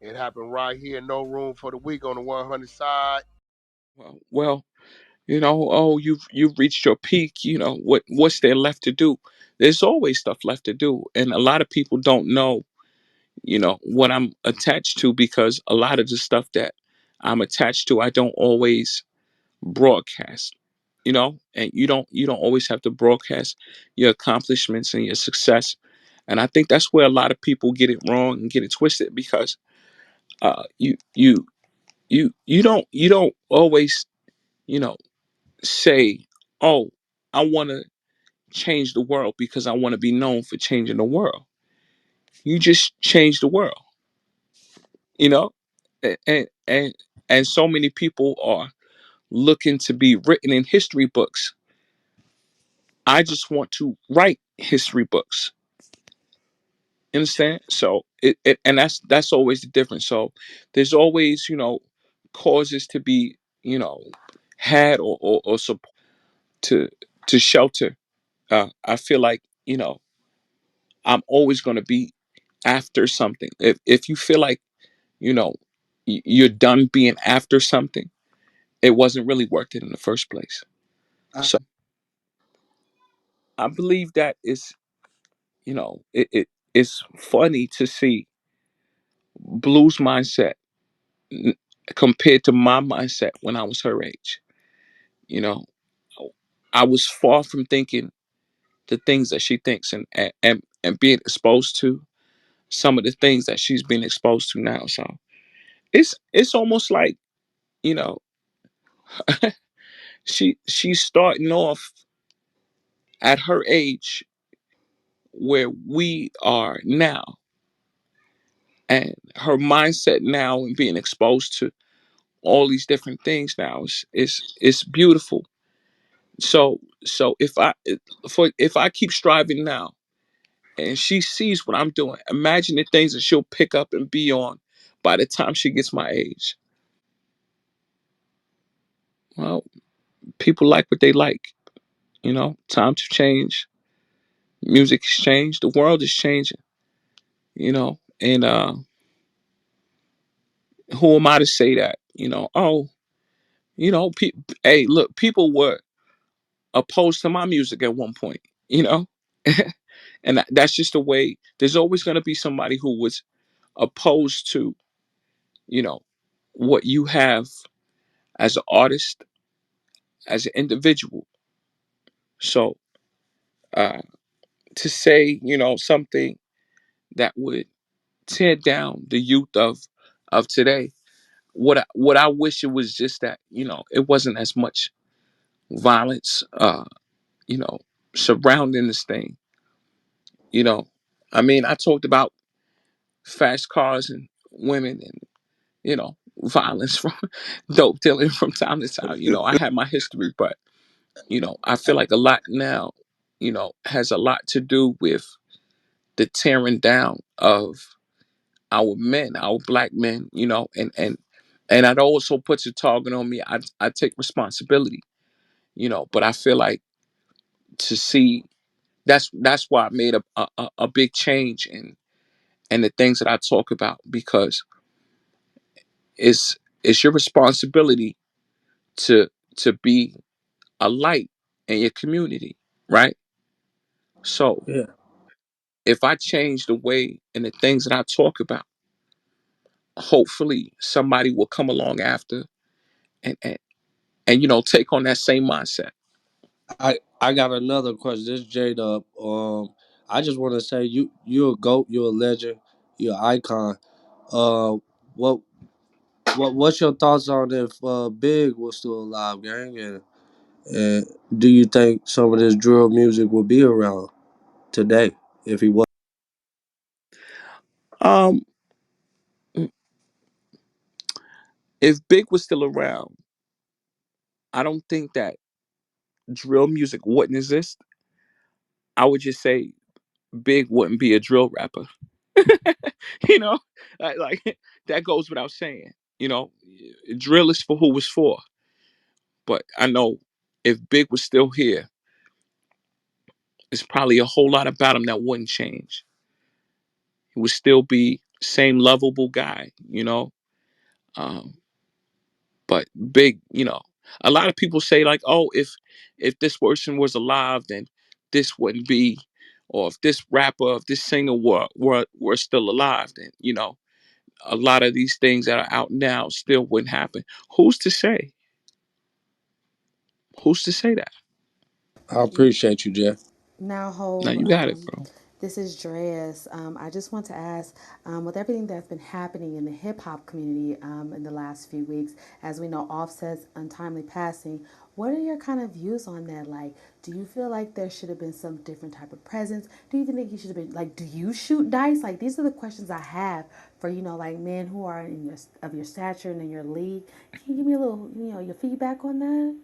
It happened right here. No room for the weak on the 100 side. Well, oh, you've reached your peak. What's there left to do? There's always stuff left to do, and a lot of people don't know, what I'm attached to, because a lot of the stuff that I'm attached to, I don't always broadcast. And you don't always have to broadcast your accomplishments and your success. And I think that's where a lot of people get it wrong and get it twisted, because you don't always, you know say, oh, I want to change the world because I want to be known for changing the world. You just change the world, you know and so many people are looking to be written in history books. I just want to write history books. Understand? So and that's always the difference. So there's always, causes to be, had, or support to shelter. I feel like, I'm always going to be after something. If you feel like, you know you're done being after something, it wasn't really worth it in the first place. So I believe that it's funny to see Blue's mindset, n- compared to my mindset when I was her age. You know, I was far from thinking the things that she thinks, and being exposed to some of the things that she's been exposed to now. So it's almost like, you know she's starting off at her age where we are now, and her mindset now, and being exposed to all these different things now, is beautiful. So if I keep striving now, and she sees what I'm doing, imagine the things that she'll pick up and be on by the time she gets my age. Well, people like what they like. Time to change. Music has changed. The world is changing. And who am I to say that? Oh, hey, look, people were opposed to my music at one point. You know, and that's just the way. There's always going to be somebody who was opposed to, you know what you have as an artist, as an individual. So, uh, to say, something that would tear down the youth of today, what I wish, it was just that, it wasn't as much violence, you know surrounding this thing. you know I mean, I talked about fast cars and women, and violence from dope dealing from time to time. I had my history, but I feel like a lot now, has a lot to do with the tearing down of our men, our black men. And it also puts a target on me. I take responsibility. But I feel like, to see, that's why I made a big change in the things that I talk about, because it's your responsibility to be a light in your community, right? So Yeah, if I change the way and the things that I talk about, hopefully somebody will come along after, and take on that same mindset. I got another question. This is J Dub. I just want to say you're a goat. You're a legend. You're an icon. Uh, what what's your thoughts on if Big was still alive, gang? And do you think some of this drill music would be around today if he was? um if Big was still around, I don't think that drill music wouldn't exist. I would just say Big wouldn't be a drill rapper. you know like that goes without saying. Drill is for who it's for. But I know, if Big was still here, there's probably a whole lot about him that wouldn't change. He would still be. same lovable guy, um, but big, a lot of people say like, oh, if this person was alive, then this wouldn't be, or if this rapper, if this singer were still alive, then a lot of these things that are out now still wouldn't happen. Who's to say? Who's to say that? I appreciate you, Jeff. Now, Now Hove, you got it, bro. this is Dreas. I just want to ask, with everything that's been happening in the hip hop community in the last few weeks, as we know, Offset's untimely passing, what are your kind of views on that? Like, do you feel like there should have been some different type of presence? Do you even think he should have been like? Do you shoot dice? Like, these are the questions I have for like men who are in your stature and in your league. Can you give me a little your feedback on that?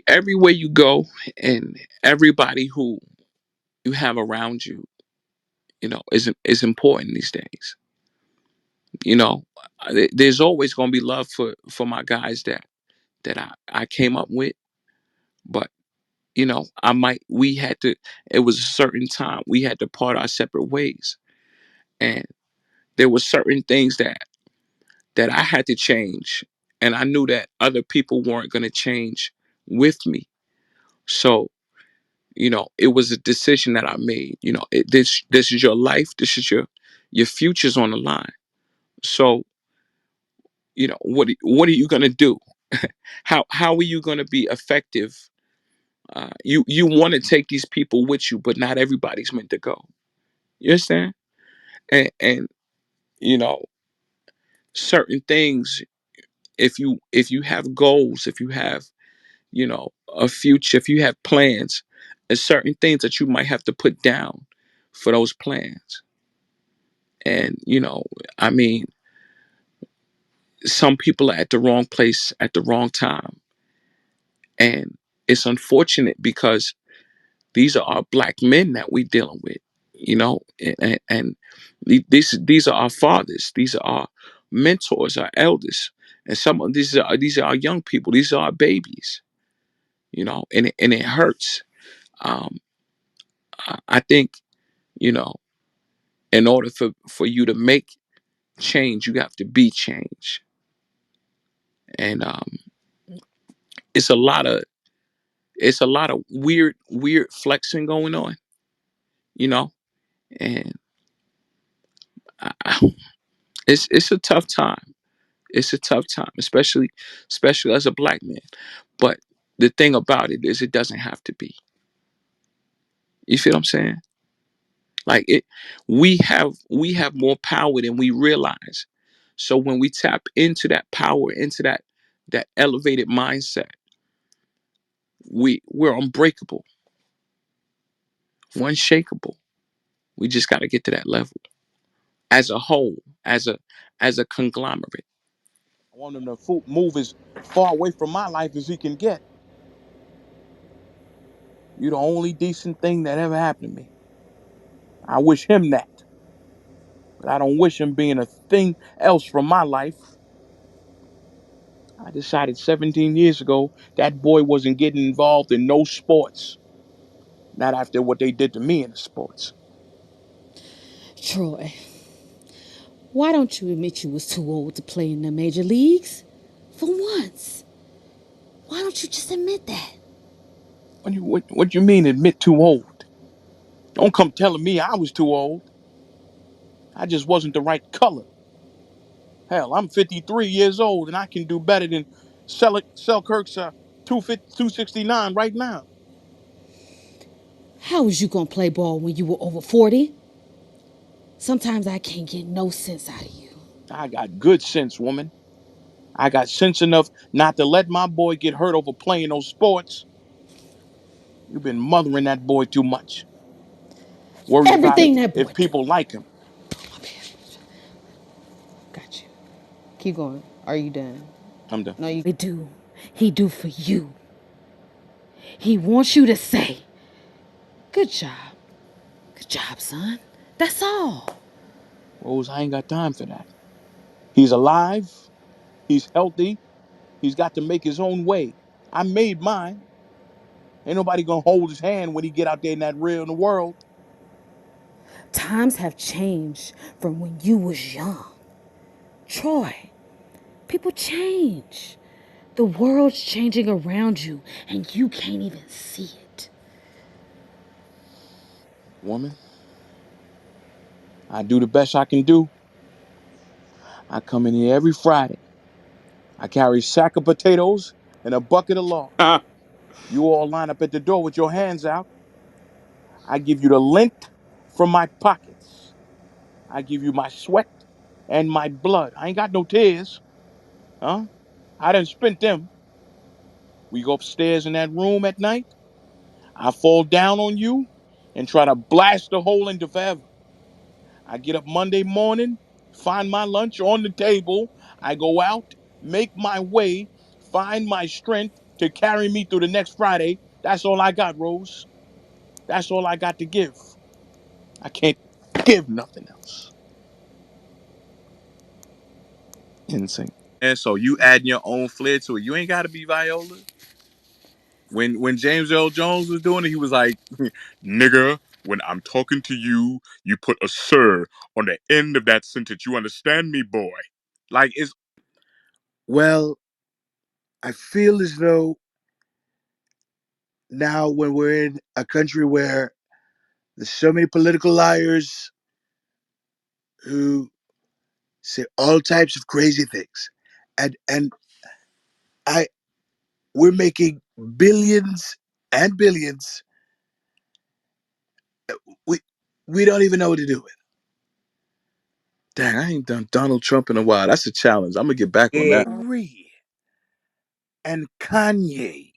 Everywhere you go, and everybody who you have around you, is important these days. You know, there's always going to be love for my guys that I came up with, but I might we had to. It was a certain time we had to part our separate ways, and there were certain things that I had to change, and I knew that other people weren't going to change with me. So it was a decision that I made. This is your life. This is your future's on the line. So what are you going to do? How are you going to be effective? You want to take these people with you, but not everybody's meant to go. You understand? And you know certain things. If you have goals, if you have a future, if you have plans, there's certain things that you might have to put down for those plans. And I mean, some people are at the wrong place at the wrong time, and it's unfortunate because these are our black men that we dealing with, and these are our fathers, these are our mentors, our elders, and some of these are our young people, these are our babies, and it hurts. um I think, you know in order for you to make change, you have to be change. And it's a lot of it's a lot of weird flexing going on, you know and I, it's a tough time. It's a tough time, especially as a black man. But the thing about it is, it doesn't have to be. You feel what I'm saying? Like it, we have more power than we realize. So when we tap into that power, into that elevated mindset, we're unbreakable, we're unshakable. We just got to get to that level as a whole, as a conglomerate. I want him to move as far away from my life as he can get. You're the only decent thing that ever happened to me. I wish him that, but I don't wish him being a thing else from my life. I decided 17 years ago that boy wasn't getting involved in no sports. Not after what they did to me in the sports. Troy, why don't you admit you was too old to play in the major leagues? For once. Why don't you just admit that? What you mean admit too old? Don't come telling me I was too old. I just wasn't the right color. Hell, I'm 53 years old and I can do better than Selkirk's 269 right now. How was you gonna play ball when you were over 40? Sometimes I can't get no sense out of you. I got good sense, woman. I got sense enough not to let my boy get hurt over playing those sports. You've been mothering that boy too much. Worried about Everything that boy if do. people like him. Got you. Keep going. Are you done? I'm done. No, you do. He do for you. He wants you to say, good job. Good job, son. That's all. Rose, I ain't got time for that. He's alive. He's healthy. He's got to make his own way. I made mine. Ain't nobody gonna hold his hand when he get out there in that real in the world. Times have changed from when you was young. Troy, people change. The world's changing around you and you can't even see it. Woman, I do the best I can do. I come in here every Friday. I carry a sack of potatoes and a bucket of lard. You all line up at the door with your hands out. I give you the lint from my pockets. I give you my sweat and my blood. I ain't got no tears. Huh? I done spent them. We go upstairs in that room at night. I fall down on you and try to blast a hole into forever. I get up Monday morning, find my lunch on the table. I go out, make my way, find my strength to carry me through the next Friday. That's all I got, Rose. That's all I got to give. I can't give nothing else. Insane. And so you adding your own flair to it. You ain't got to be Viola. When James Earl Jones was doing it, he was like, "Nigga, when I'm talking to you, you put a sir on the end of that sentence. You understand me, boy?" Like it's Well, I feel as though now when we're in a country where there's so many political liars who say all types of crazy things, and I we're making billions and billions. We we don't even know what to do with dang, I ain't done Donald Trump in a while. That's a challenge. I'm gonna get back on that. it. Ree and Kanye.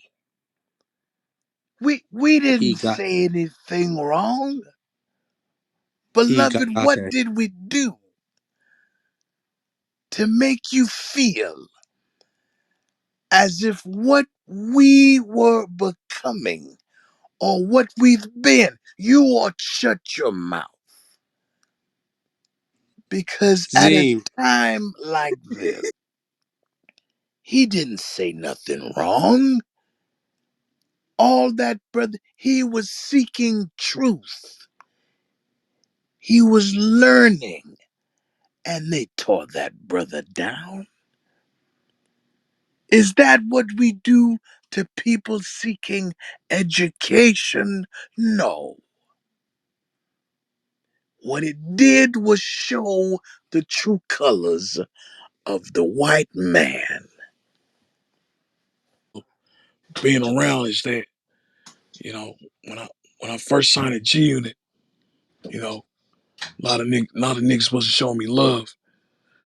We He didn't got say anything wrong. he got Beloved, what it. did we do to make you feel as if what we were becoming or what we've been, you ought shut your mouth? Because at a Z. time like this, he didn't say nothing wrong. All that, brother, he was seeking truth. He was learning, and they tore that brother down. Is that what we do to people seeking education? No. What it did was show the true colors of the white man. Being around is that, you know, when I when I first signed a G Unit, you know, a lot of niggas wasn't showing me love.